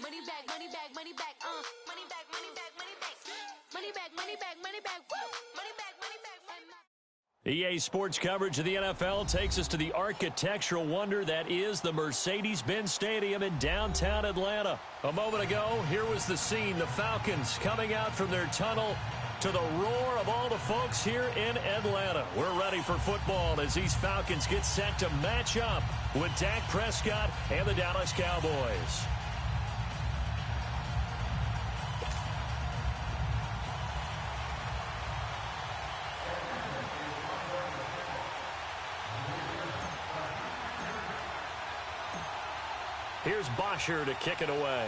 Money back, money back, money back, money back, money back, money back, money back, money back, money back, money back, money back. EA Sports coverage of the NFL takes us to the architectural wonder that is the Mercedes-Benz Stadium in downtown Atlanta. A moment ago, here was the scene. The Falcons coming out from their tunnel to the roar of all the folks here in Atlanta. We're ready for football as these Falcons get set to match up with Dak Prescott and the Dallas Cowboys. Here's Bosher to kick it away.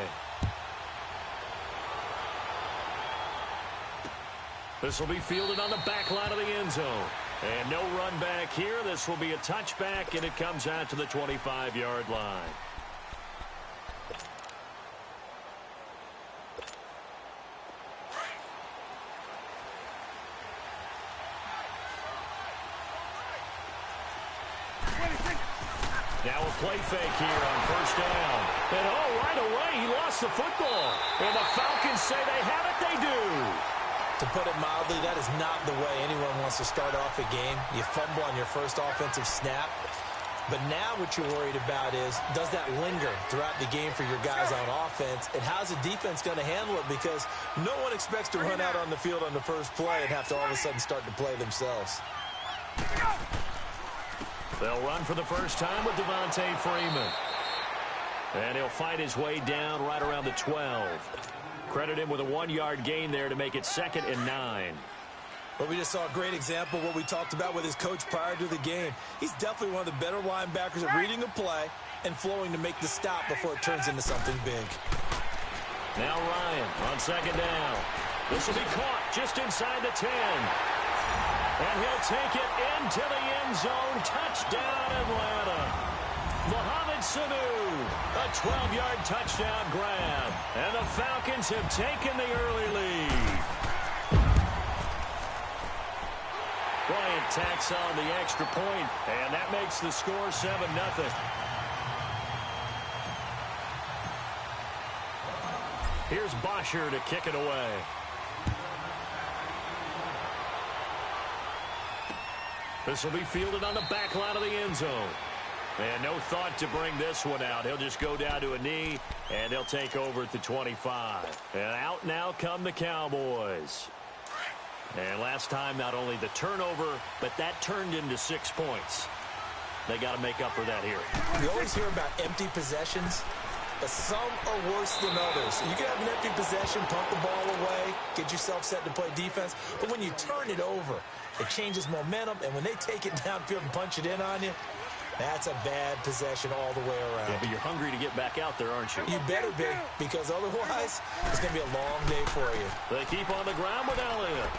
This will be fielded on the back line of the end zone. And no run back here. This will be a touchback, and it comes out to the 25-yard line. Now a play fake here on first down. And right away, he lost the football. And the Falcons say they have it, they do. To put it mildly, that is not the way anyone wants to start off a game. You fumble on your first offensive snap. But now what you're worried about is, does that linger throughout the game for your guys on offense? And how's the defense going to handle it? Because no one expects to run out on the field on the first play and have to all of a sudden start to play themselves. They'll run for the first time with Devontae Freeman. And he'll fight his way down right around the 12. Credit him with a 1-yard gain there to make it 2nd and 9. Well, we just saw a great example of what we talked about with his coach prior to the game. He's definitely one of the better linebackers at reading a play and flowing to make the stop before it turns into something big. Now Ryan on 2nd down. This will be caught just inside the 10. And he'll take it into the end zone. Touchdown, Atlanta. Mohamed Sanu, a 12-yard touchdown grab. And the Falcons have taken the early lead. Bryant tacks on the extra point, and that makes the score 7-0. Here's Bosher to kick it away. This will be fielded on the back line of the end zone. And no thought to bring this one out. He'll just go down to a knee, and they'll take over at the 25. And out now come the Cowboys. And last time, not only the turnover, but that turned into 6 points. They got to make up for that here. We always hear about empty possessions, but some are worse than others. You can have an empty possession, pump the ball away, get yourself set to play defense. But when you turn it over, it changes momentum. And when they take it downfield and punch it in on you, that's a bad possession all the way around. Yeah, but you're hungry to get back out there, aren't you? You better be, because otherwise it's going to be a long day for you. They keep on the ground with Elliott.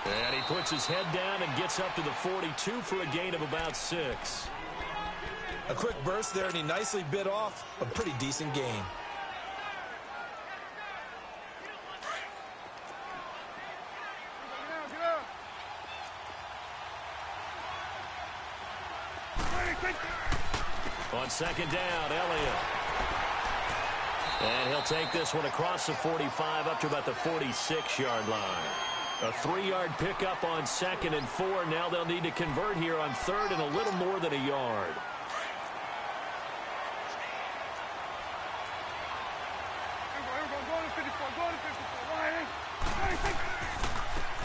And he puts his head down and gets up to the 42 for a gain of about 6. A quick burst there, and he nicely bit off a pretty decent gain. On 2nd down, Elliott. And he'll take this one across the 45 up to about the 46-yard line. A 3-yard pickup on 2nd and 4. Now they'll need to convert here on 3rd and a little more than a yard.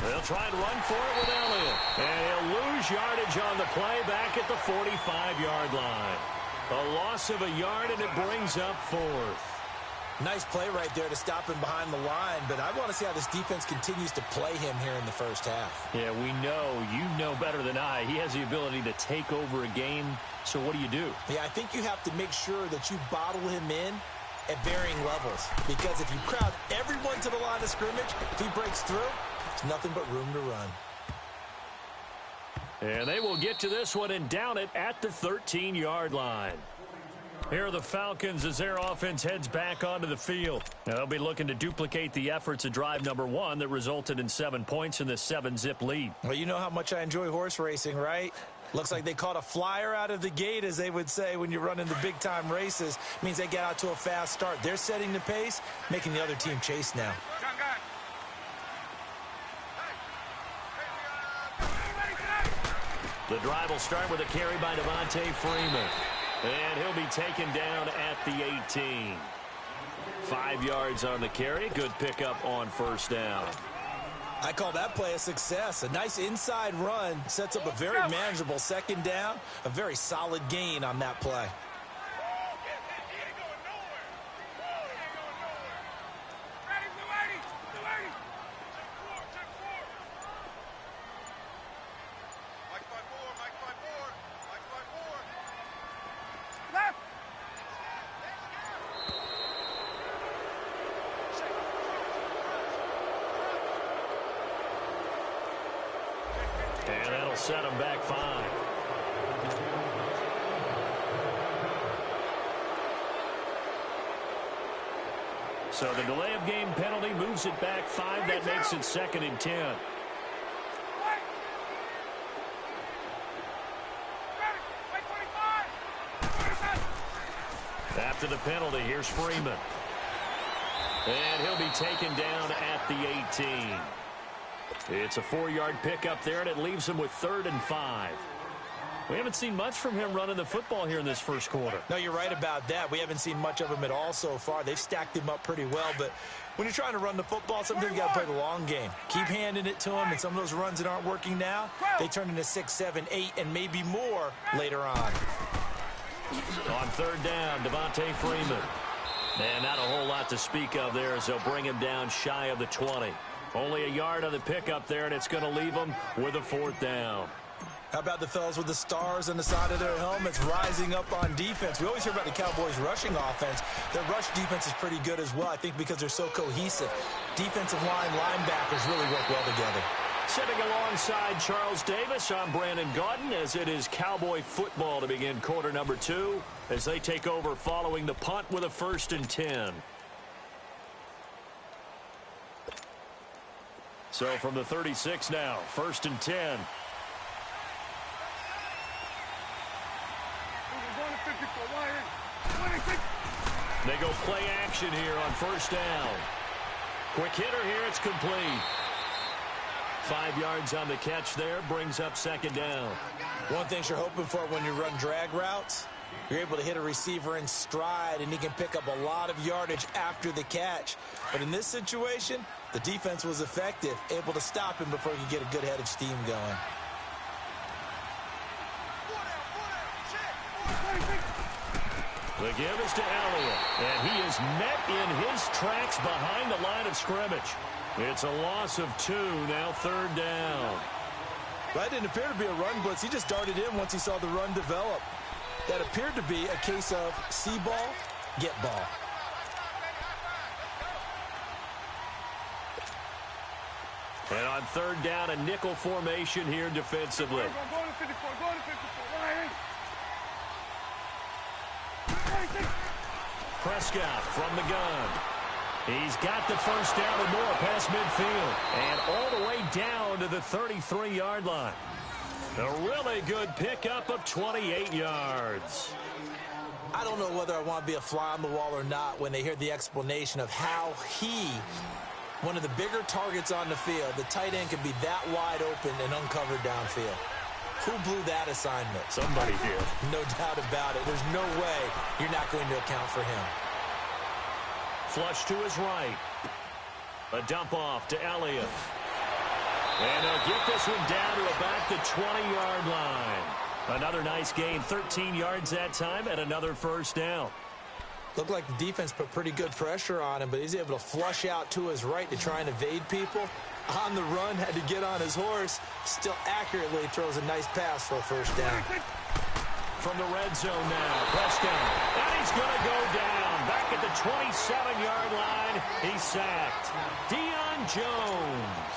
They'll try and run for it with Elliott. And he'll lose yardage on the play back at the 45-yard line. A loss of a yard, and it brings up 4th. Nice play right there to stop him behind the line, but I want to see how this defense continues to play him here in the first half. Yeah, we know. You know better than I. He has the ability to take over a game, so what do you do? Yeah, I think you have to make sure that you bottle him in at varying levels, because if you crowd everyone to the line of scrimmage, if he breaks through, there's nothing but room to run. And they will get to this one and down it at the 13-yard line. Here are the Falcons as their offense heads back onto the field. Now they'll be looking to duplicate the efforts of drive number 1 that resulted in 7 points in this 7-zip lead. Well, you know how much I enjoy horse racing, right? Looks like they caught a flyer out of the gate, as they would say when you're running the big-time races. Means they get out to a fast start. They're setting the pace, making the other team chase now. The drive will start with a carry by Devontae Freeman. And he'll be taken down at the 18. 5 yards on the carry. Good pickup on first down. I call that play a success. A nice inside run sets up a very manageable second down. A very solid gain on that play. And that'll set them back 5. So the delay of game penalty moves it back 5. That makes it 2nd and 10. After the penalty, here's Freeman. And he'll be taken down at the 18. It's a 4-yard pickup there, and it leaves him with 3rd and 5. We haven't seen much from him running the football here in this first quarter. No, you're right about that. We haven't seen much of him at all so far. They've stacked him up pretty well, but when you're trying to run the football, sometimes you got to play the long game. Keep handing it to him, and some of those runs that aren't working now, they turn into 6, 7, 8, and maybe more later on. On 3rd down, Devontae Freeman. And not a whole lot to speak of there as they'll bring him down shy of the 20. Only a yard on the pickup there, and it's going to leave them with a 4th down. How about the fellas with the stars on the side of their helmets rising up on defense? We always hear about the Cowboys' rushing offense. Their rush defense is pretty good as well, I think, because they're so cohesive. Defensive line linebackers really work well together. Sitting alongside Charles Davis, I'm Brandon Gaudin, as it is Cowboy football to begin quarter number 2 as they take over following the punt with a 1st and 10. So from the 36 now, 1st and 10. They go play action here on 1st down. Quick hitter here, it's complete. 5 yards on the catch there, brings up 2nd down. One thing you're hoping for when you run drag routes, you're able to hit a receiver in stride, and he can pick up a lot of yardage after the catch. But in this situation, the defense was effective, able to stop him before he could get a good head of steam going. The give is to Elliott, and he is met in his tracks behind the line of scrimmage. It's a loss of 2, now 3rd down. That didn't appear to be a run blitz. He just darted in once he saw the run develop. That appeared to be a case of see ball, get ball. And on 3rd down, a nickel formation here defensively. Prescott from the gun. He's got the 1st down and more past midfield. And all the way down to the 33-yard line. A really good pickup of 28 yards. I don't know whether I want to be a fly on the wall or not when they hear the explanation of how he, one of the bigger targets on the field, the tight end could be that wide open and uncovered downfield. Who blew that assignment? Somebody did. No doubt about it. There's no way you're not going to account for him. Flush to his right. A dump off to Elliott. And they'll get this one down to about the 20-yard line. Another nice gain, 13 yards that time, and another 1st down. Looked like the defense put pretty good pressure on him, but he's able to flush out to his right to try and evade people. On the run, had to get on his horse. Still accurately throws a nice pass for a 1st down. From the red zone now, Prescott. And he's going to go down. Back at the 27-yard line, he's sacked. Deion Jones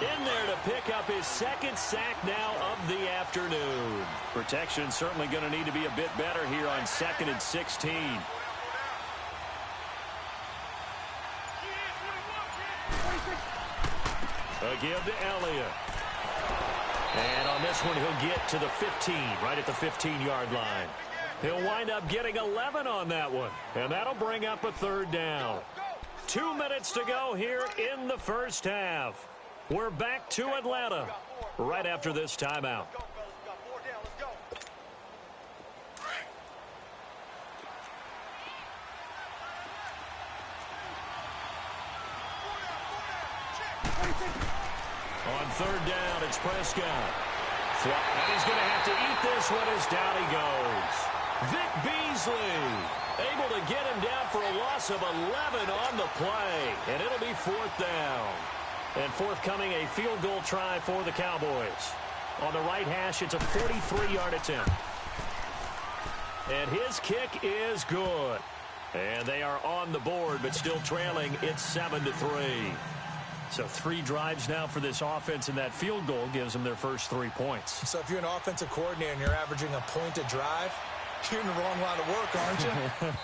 in there to pick up his 2nd sack now of the afternoon. Protection certainly going to need to be a bit better here on 2nd and 16. A give to Elliott. And on this one, he'll get to the 15, right at the 15-yard line. He'll wind up getting 11 on that one, and that'll bring up a third down. 2 minutes to go here in the first half. We're back to Atlanta right after this timeout. On third down, it's Prescott. And he's going to have to eat this one as down he goes. Vic Beasley able to get him down for a loss of 11 on the play. And it'll be fourth down. And forthcoming, a field goal try for the Cowboys. On the right hash, it's a 43-yard attempt. And his kick is good. And they are on the board, but still trailing. It's 7-3. So 3 drives now for this offense, and that field goal gives them their first 3 points. So if you're an offensive coordinator and you're averaging a point a drive, you're in the wrong line of work, aren't you?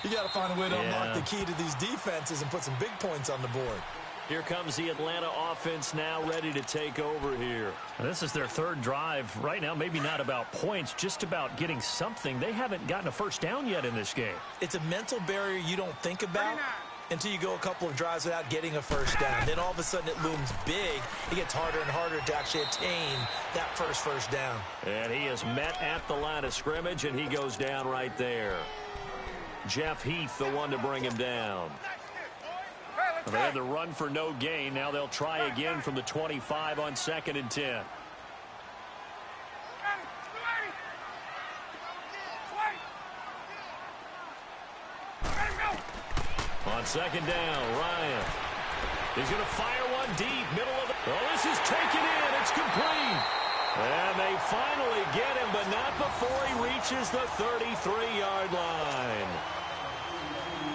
You got to find a way to unlock the key to these defenses and put some big points on the board. Here comes the Atlanta offense now ready to take over here. This is their third drive right now. Maybe not about points, just about getting something. They haven't gotten a first down yet in this game. It's a mental barrier you don't think about until you go a couple of drives without getting a first down. Then all of a sudden it looms big. It gets harder and harder to actually attain that first down. And he is met at the line of scrimmage, and he goes down right there. Jeff Heath, the one to bring him down. They had the run for no gain. Now they'll try again from the 25 on 2nd and 10. On 2nd down, Ryan. He's going to fire one deep, middle of the... Oh, this is taken in. It's complete. And they finally get him, but not before he reaches the 33-yard line.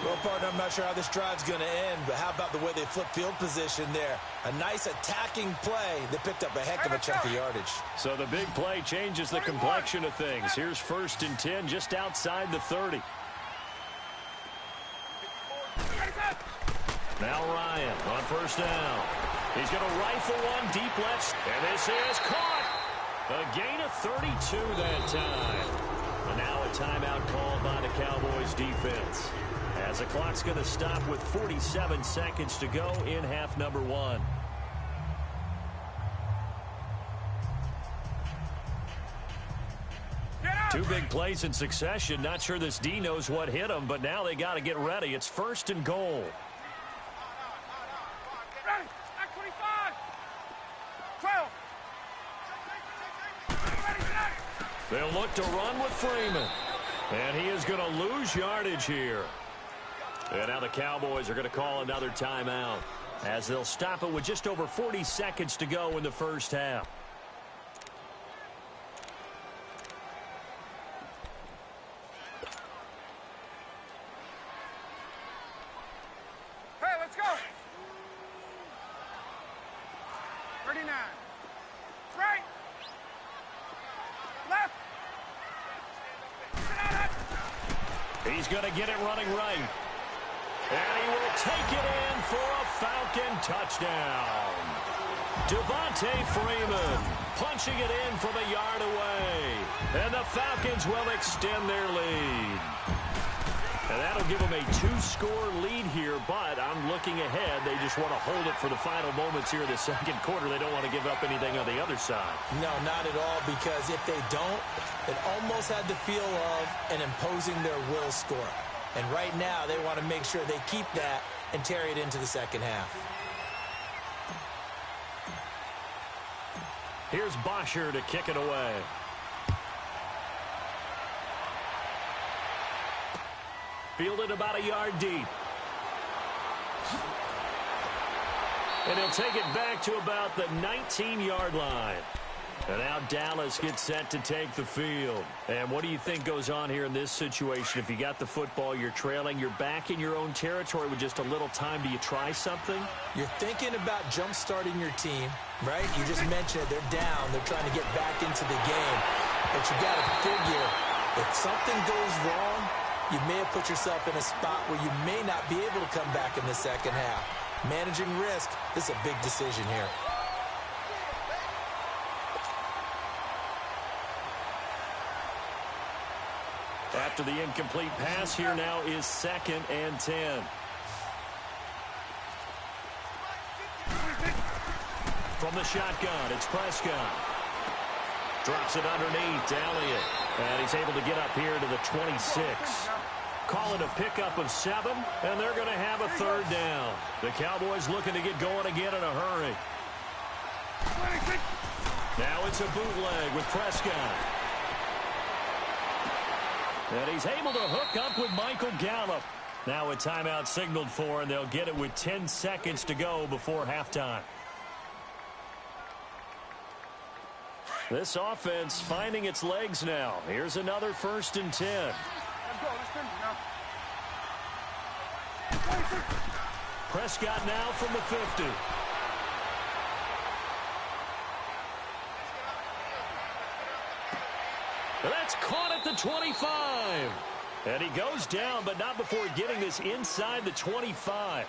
Well, partner, I'm not sure how this drive's going to end, but how about the way they flip field position there? A nice attacking play. They picked up a heck of a chunk of yardage. So the big play changes the complexion of things. Here's 1st and 10 just outside the 30. Now Ryan on 1st down. He's going to rifle one deep left, and this is caught. A gain of 32 that time. And now a timeout called by the Cowboys defense, as the clock's going to stop with 47 seconds to go in half number 1. Two big plays in succession. Not sure this D knows what hit him, but now they got to get ready. It's 1st and goal. Ready. 25. 12. They'll look to run with Freeman. And he is going to lose yardage here. And now the Cowboys are going to call another timeout, as they'll stop it with just over 40 seconds to go in the first half. Hey, let's go. 39. Right. Left. He's going to get it running right. And he will take it in for a Falcon touchdown. Devontae Freeman punching it in from a yard away. And the Falcons will extend their lead. And that'll give them a 2-score lead here, but I'm looking ahead. They just want to hold it for the final moments here in the second quarter. They don't want to give up anything on the other side. No, not at all, because if they don't, it almost had the feel of an imposing their will score. And right now, they want to make sure they keep that and carry it into the second half. Here's Bosher to kick it away. Fielded about a yard deep. And he'll take it back to about the 19-yard line. And now Dallas gets set to take the field. And what do you think goes on here in this situation? If you got the football, you're trailing, you're back in your own territory with just a little time. Do you try something? You're thinking about jump-starting your team, right? You just mentioned it. They're down. They're trying to get back into the game. But you got to figure, if something goes wrong, you may have put yourself in a spot where you may not be able to come back in the second half. Managing risk is a big decision here. After the incomplete pass, here now is 2nd and 10. From the shotgun, it's Prescott. Drops it underneath to Elliott. And he's able to get up here to the 26. Call it a pickup of 7, and they're going to have a 3rd down. The Cowboys looking to get going again in a hurry. Now it's a bootleg with Prescott. And he's able to hook up with Michael Gallup. Now a timeout signaled for, and they'll get it with 10 seconds to go before halftime. This offense finding its legs now. Here's another 1st and 10. Let's go. Let's finish now. Prescott now from the 50. That's caught at the 25. And he goes down, but not before getting this inside the 25.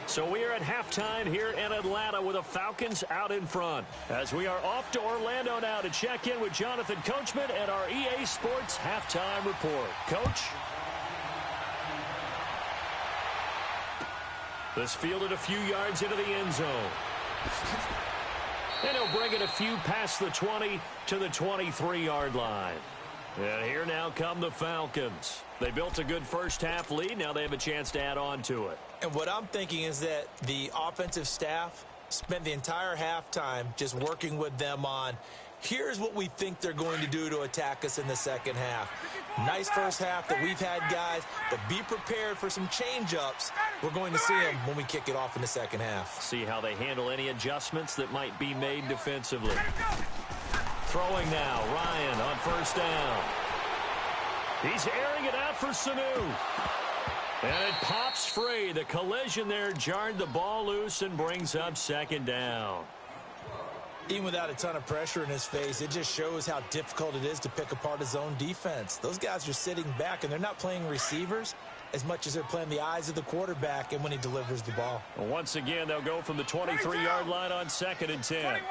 So we are at halftime here in Atlanta with the Falcons out in front. As we are off to Orlando now to check in with Jonathan Coachman and our EA Sports halftime report. Coach? This fielded a few yards into the end zone. And he'll bring it a few past the 20 to the 23-yard line. And here now come the Falcons. They built a good first-half lead. Now they have a chance to add on to it. And what I'm thinking is that the offensive staff spent the entire halftime just working with them on, here's what we think they're going to do to attack us in the second half. Nice first half that we've had, guys, but be prepared for some change-ups. We're going to see them when we kick it off in the second half. See how they handle any adjustments that might be made defensively. Throwing now, Ryan on 1st down. He's airing it out for Sanu. And it pops free. The collision there jarred the ball loose and brings up 2nd down. Even without a ton of pressure in his face, it just shows how difficult it is to pick apart his own defense. Those guys are sitting back, and they're not playing receivers as much as they're playing the eyes of the quarterback and when he delivers the ball. Well, once again, they'll go from the 23-yard line on 2nd and 10. 21.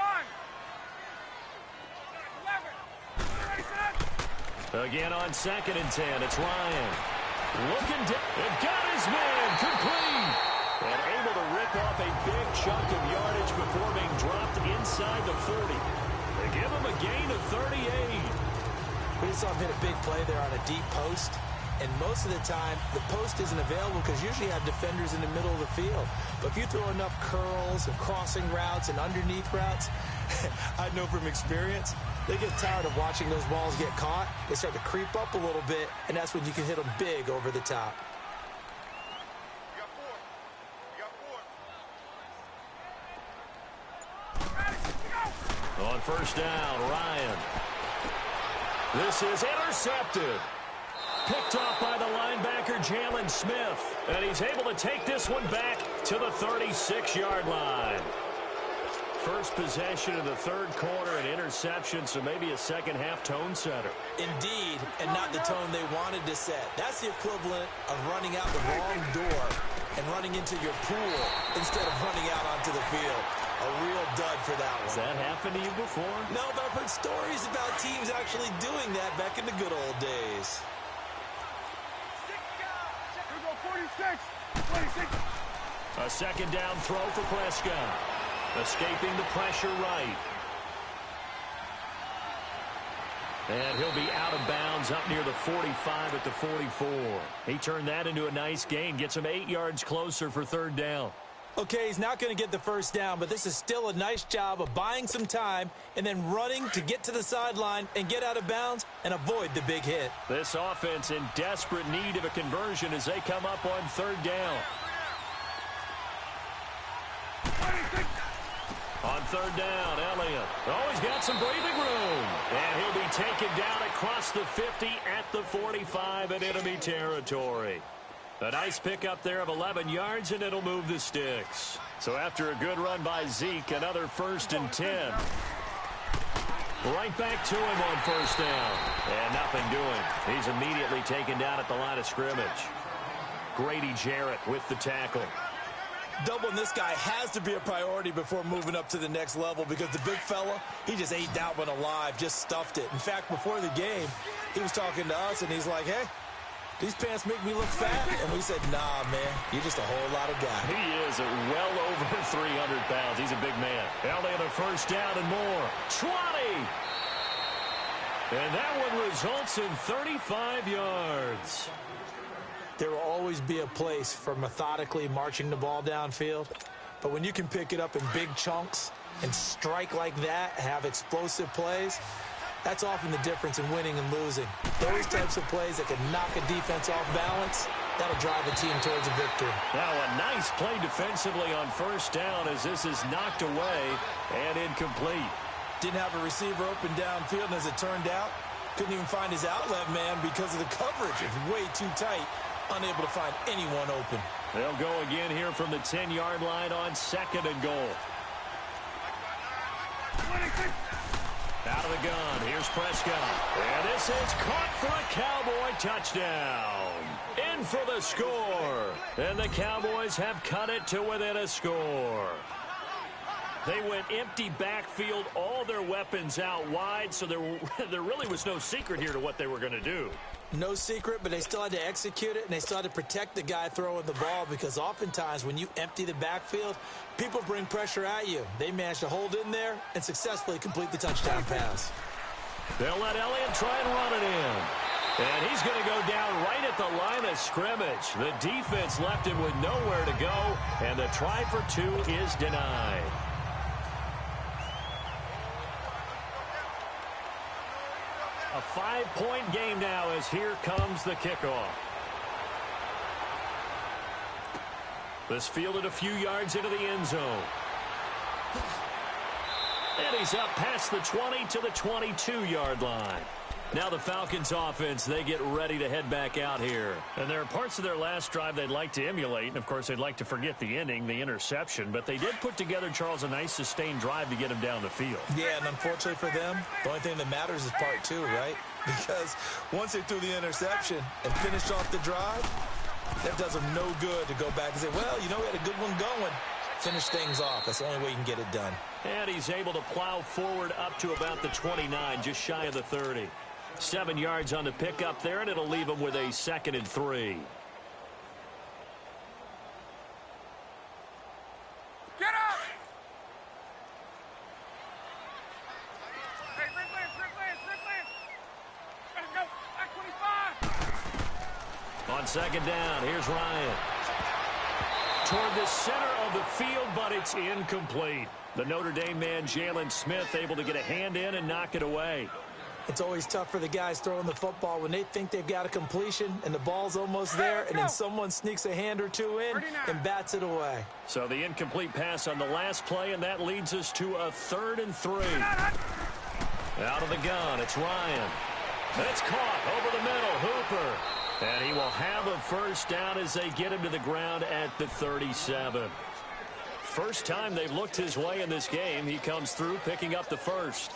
Again on 2nd and 10, it's Ryan. Looking down, and got his man, complete. And able to rip off a big chunk of yardage before being dropped inside the 40. They give him a gain of 38. We just saw him hit a big play there on a deep post. And most of the time, the post isn't available because usually you have defenders in the middle of the field. But if you throw enough curls and crossing routes and underneath routes, I know from experience, they get tired of watching those balls get caught. They start to creep up a little bit, and that's when you can hit them big over the top. On 1st down, Ryan. This is intercepted. Picked off by the linebacker, Jalen Smith. And he's able to take this one back to the 36-yard line. First possession of the 3rd quarter, an interception, so maybe a second-half tone setter. Indeed, and not the tone they wanted to set. That's the equivalent of running out the wrong door and running into your pool instead of running out onto the field. A real dud for that one. Has that happened to you before? No, but I've heard stories about teams actually doing that back in the good old days. 46. A 2nd down throw for Prescott. Escaping the pressure right. And he'll be out of bounds up near the 45 at the 44. He turned that into a nice gain. Gets him 8 yards closer for 3rd down. Okay, he's not going to get the first down, but this is still a nice job of buying some time and then running to get to the sideline and get out of bounds and avoid the big hit. This offense in desperate need of a conversion as they come up on 3rd down. On 3rd down, Elliott. Oh, he's got some breathing room. And he'll be taken down across the 50 at the 45 in enemy territory. A nice pickup there of 11 yards, and it'll move the sticks. So after a good run by Zeke, another 1st and 10. Right back to him on 1st down. And nothing doing. He's immediately taken down at the line of scrimmage. Grady Jarrett with the tackle. Doubling this guy has to be a priority before moving up to the next level because the big fella, he just ate that one alive, just stuffed it. In fact, before the game, he was talking to us, and he's like, hey, these pants make me look fat. And we said, nah, man, you're just a whole lot of guy. He is well over 300 pounds. He's a big man. Elliott a first down and more. 20! And that one results in 35 yards. There will always be a place for methodically marching the ball downfield. But when you can pick it up in big chunks and strike like that, have explosive plays, that's often the difference in winning and losing. Those types of plays that can knock a defense off balance, that'll drive a team towards a victory. Now a nice play defensively on first down as this is knocked away and incomplete. Didn't have a receiver open downfield, and as it turned out, couldn't even find his outlet man because of the coverage. It's way too tight. Unable to find anyone open. They'll go again here from the 10-yard line on second and goal. Out of the gun. Here's Prescott. And this is caught for a Cowboy touchdown. In for the score. And the Cowboys have cut it to within a score. They went empty backfield, all their weapons out wide, so there really was no secret here to what they were going to do. No secret, but they still had to execute it, and they still had to protect the guy throwing the ball because oftentimes when you empty the backfield, people bring pressure at you. They managed to hold in there and successfully complete the touchdown pass. They'll let Elliott try and run it in. And he's going to go down right at the line of scrimmage. The defense left him with nowhere to go, and the try for two is denied. A 5-point game now as here comes the kickoff. This fielded a few yards into the end zone. And he's up past the 20 to the 22-yard line. Now the Falcons offense, they get ready to head back out here. And there are parts of their last drive they'd like to emulate. And, of course, they'd like to forget the ending, the interception. But they did put together, Charles, a nice sustained drive to get him down the field. Yeah, and unfortunately for them, the only thing that matters is part two, right? Because once they threw the interception and finished off the drive, that does them no good to go back and say, well, you know, we had a good one going. Finish things off. That's the only way you can get it done. And he's able to plow forward up to about the 29, just shy of the 30. 7 yards on the pickup there, and it'll leave him with a 2nd and 3. Get up! Hey, Red Lance. Let's go. Back 25. On second down, here's Ryan. Toward the center of the field, but it's incomplete. The Notre Dame man, Jalen Smith, able to get a hand in and knock it away. It's always tough for the guys throwing the football when they think they've got a completion and the ball's almost there, and then someone sneaks a hand or two in and bats it away. So the incomplete pass on the last play, and that leads us to a 3rd and 3. Out of the gun, it's Ryan. It's caught over the middle, Hooper. And he will have a first down as they get him to the ground at the 37. First time they've looked his way in this game. He comes through picking up the first.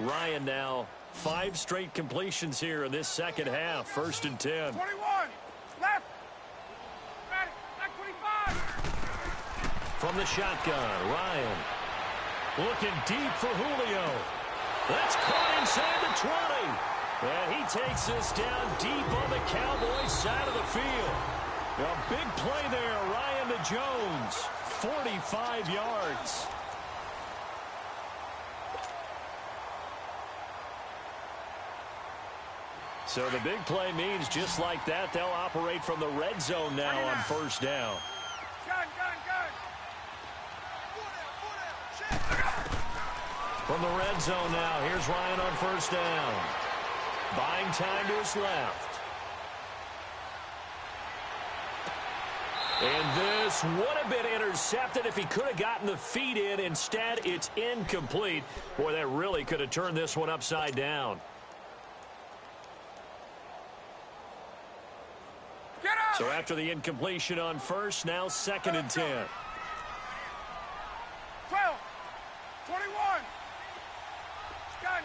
Ryan now 5 straight completions here in this second half. 1st and 10. 21. Left. Back 25. From the shotgun, Ryan looking deep for Julio. That's caught inside the 20. And he takes this down deep on the Cowboys side of the field. A big play there, Ryan to Jones. 45 yards. So the big play means just like that, they'll operate from the red zone now on first down. Gun. From the red zone now, here's Ryan on first down. Buying time to his left. And this would have been intercepted if he could have gotten the feet in. Instead, it's incomplete. Boy, that really could have turned this one upside down. Get up! So after the incompletion on first, now 2nd and 10. 12. 21. Gun.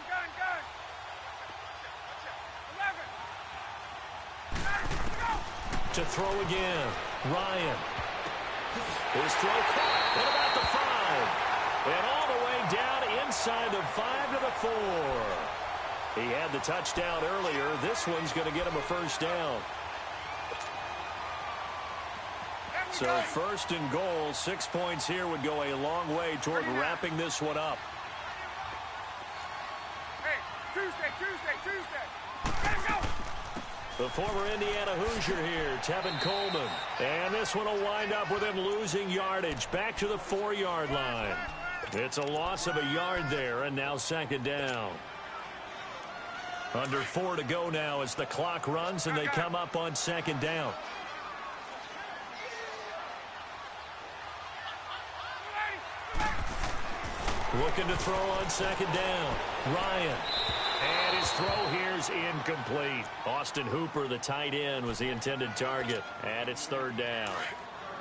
11. Go. To throw again, Ryan. His throw caught at about the 5. And all the way down inside the 5 to the 4. He had the touchdown earlier. This one's going to get him a first down. So first and goal, 6 points here would go a long way toward wrapping this one up. Hey, Tuesday. Let him go. The former Indiana Hoosier here, Tevin Coleman. And this one will wind up with him losing yardage back to the 4-yard line. It's a loss of a yard there, and now second down. Under 4 to go now as the clock runs, and they come up on second down. Looking to throw on second down. Ryan. And his throw here's incomplete. Austin Hooper, the tight end, was the intended target. And it's third down.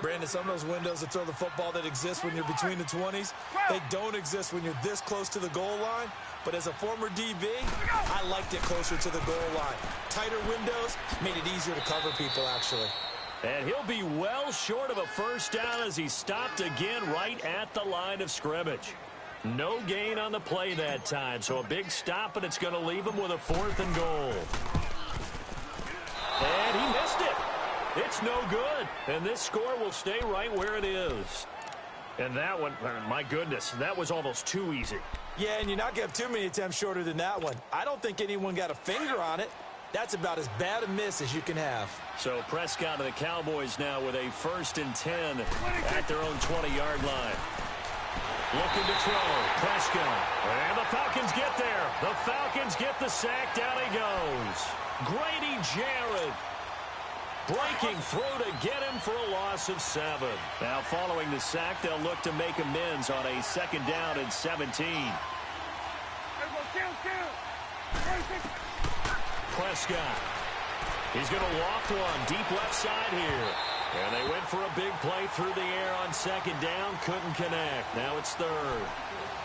Brandon, some of those windows to throw the football that exist when you're between the 20s, they don't exist when you're this close to the goal line. But as a former DB, I liked it closer to the goal line. Tighter windows made it easier to cover people, actually. And he'll be well short of a first down as he stopped again right at the line of scrimmage. No gain on the play that time, so a big stop, and it's going to leave him with a 4th and goal. And he missed it. It's no good, and this score will stay right where it is. And that one, my goodness, that was almost too easy. Yeah, and you're not going to have too many attempts shorter than that one. I don't think anyone got a finger on it. That's about as bad a miss as you can have. So Prescott and the Cowboys now with a 1st and 10 at their own 20-yard line. Looking to throw. Prescott. And the Falcons get there. The Falcons get the sack. Down he goes. Grady Jarrett breaking through to get him for a loss of 7. Now following the sack, they'll look to make amends on a second down and 17. Prescott. He's going to loft one deep left side here. And they went for a big play through the air on second down. Couldn't connect. Now it's third.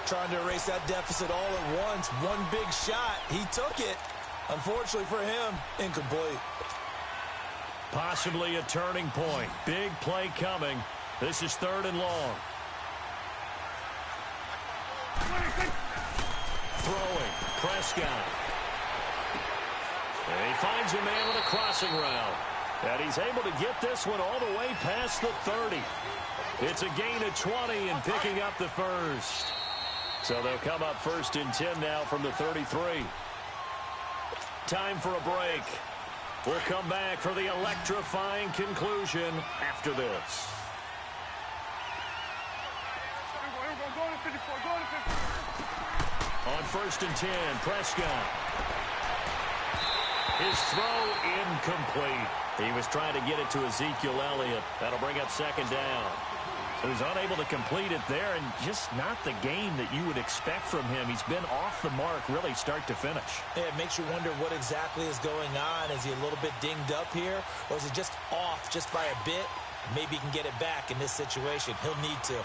Trying to erase that deficit all at once. One big shot. He took it. Unfortunately for him, incomplete. Possibly a turning point. Big play coming. This is 3rd and long. Throwing. Prescott. And he finds a man with a crossing route. And he's able to get this one all the way past the 30. It's a gain of 20 and picking up the first. So they'll come up 1st and 10 now from the 33. Time for a break. We'll come back for the electrifying conclusion after this. On 1st and 10, Prescott. His throw incomplete. He was trying to get it to Ezekiel Elliott. That'll bring up second down. He was unable to complete it there, and just not the game that you would expect from him. He's been off the mark really start to finish. Yeah, it makes you wonder what exactly is going on. Is he a little bit dinged up here, or is it just off just by a bit? Maybe he can get it back in this situation. He'll need to.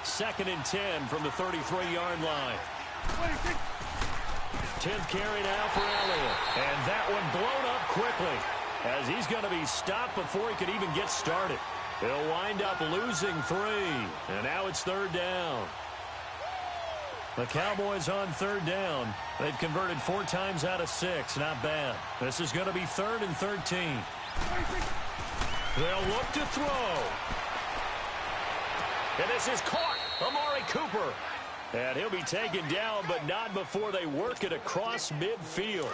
2nd and 10 from the 33-yard line. 10th carry now for Elliott. And that one blown up quickly as he's going to be stopped before he could even get started. He'll wind up losing 3. And now it's 3rd down. The Cowboys on 3rd down. They've converted 4 times out of 6. Not bad. This is going to be 3rd and 13. They'll look to throw. And this is caught. Amari Cooper. And he'll be taken down, but not before they work it across midfield.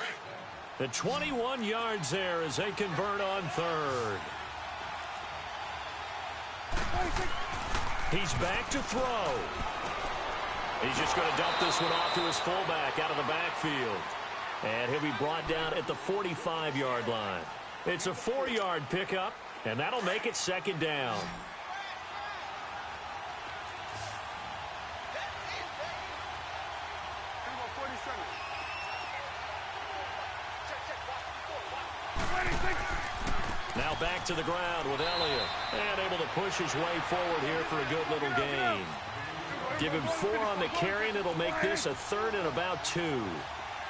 The 21 yards there as they convert on 3rd. He's back to throw. He's just going to dump this one off to his fullback out of the backfield. And he'll be brought down at the 45-yard line. It's a 4-yard pickup, and that'll make it second down. Now back to the ground with Elliott. And able to push his way forward here for a good little gain. Give him 4 on the carry, and it'll make this a 3rd and about 2.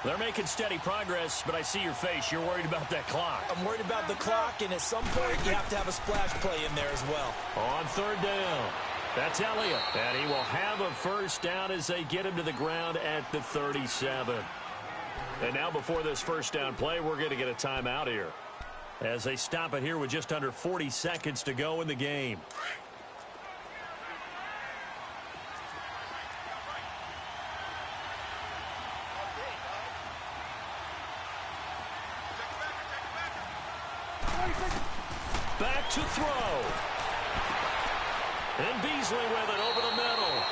They're making steady progress, but I see your face. You're worried about that clock. I'm worried about the clock, and at some point, you have to have a splash play in there as well. On third down, that's Elliott. And he will have a first down as they get him to the ground at the 37. And now before this first down play, we're going to get a timeout here, as they stop it here with just under 40 seconds to go in the game. Back to throw. And Beasley with it over the middle.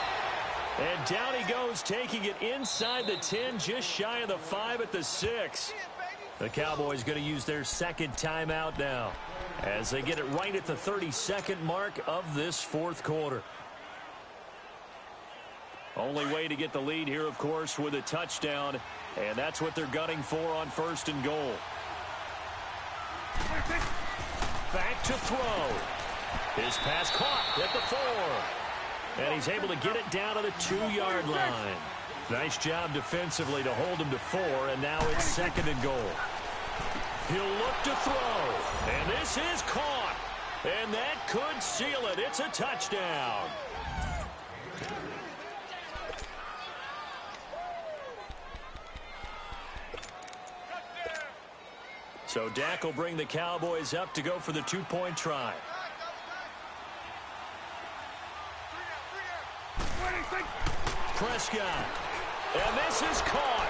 And down he goes, taking it inside the 10, just shy of the 5 at the 6. The Cowboys going to use their second timeout now, as they get it right at the 32nd mark of this fourth quarter. Only way to get the lead here, of course, with a touchdown, and that's what they're gunning for on first and goal. Back to throw. His pass caught at the 4. And he's able to get it down to the 2-yard line. Nice job defensively to hold him to 4, and now it's second and goal. He'll look to throw, and this is caught. And that could seal it. It's a touchdown. So Dak will bring the Cowboys up to go for the 2-point try. Prescott. And this is caught.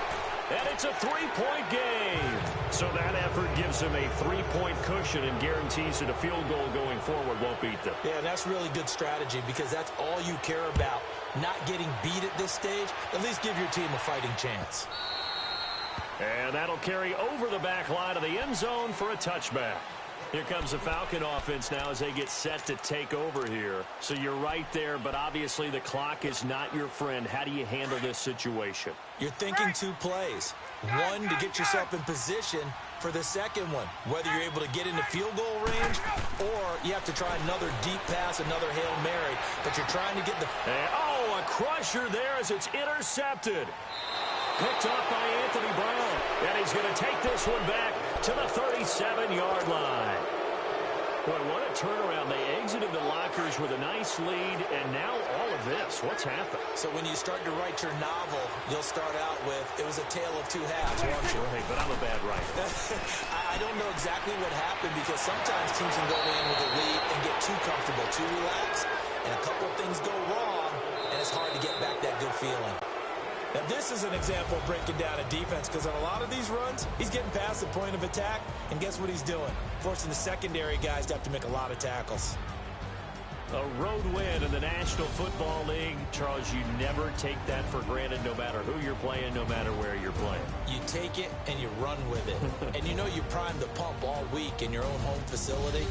And it's a 3-point game. So that effort gives him a 3-point cushion and guarantees that a field goal going forward won't beat them. Yeah, that's really good strategy, because that's all you care about. Not getting beat at this stage. At least give your team a fighting chance. And that'll carry over the back line of the end zone for a touchback. Here comes the Falcon offense now as they get set to take over here. So you're right there, but obviously the clock is not your friend. How do you handle this situation? You're thinking 2 plays. One, to get yourself in position for the second one, whether you're able to get into field goal range or you have to try another deep pass, another Hail Mary, but you're trying to get the... Oh, a crusher there as it's intercepted. Picked off by Anthony Brown. And he's going to take this one back to the 37-yard line. Boy, what a turnaround. They exited the lockers with a nice lead, and now all of this. What's happened? So when you start to write your novel, you'll start out with, it was a tale of 2 halves, won't you? Right, but I'm a bad writer. I don't know exactly what happened, because sometimes teams can go in with a lead and get too comfortable, too relaxed, and a couple of things go wrong, and it's hard to get back that good feeling. Now, this is an example of breaking down a defense, because on a lot of these runs, he's getting past the point of attack, and guess what he's doing? Forcing the secondary guys to have to make a lot of tackles. A road win in the National Football League. Charles, you never take that for granted, no matter who you're playing, no matter where you're playing. You take it and you run with it. And you know you primed the pump all week in your own home facility.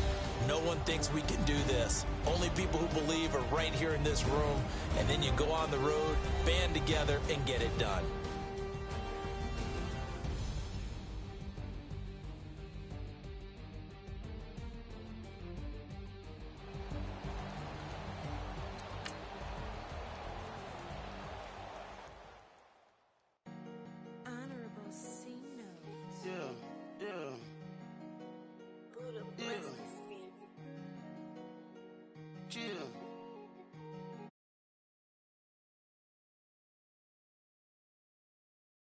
No one thinks we can do this. Only people who believe are right here in this room. And then you go on the road, band together, and get it done.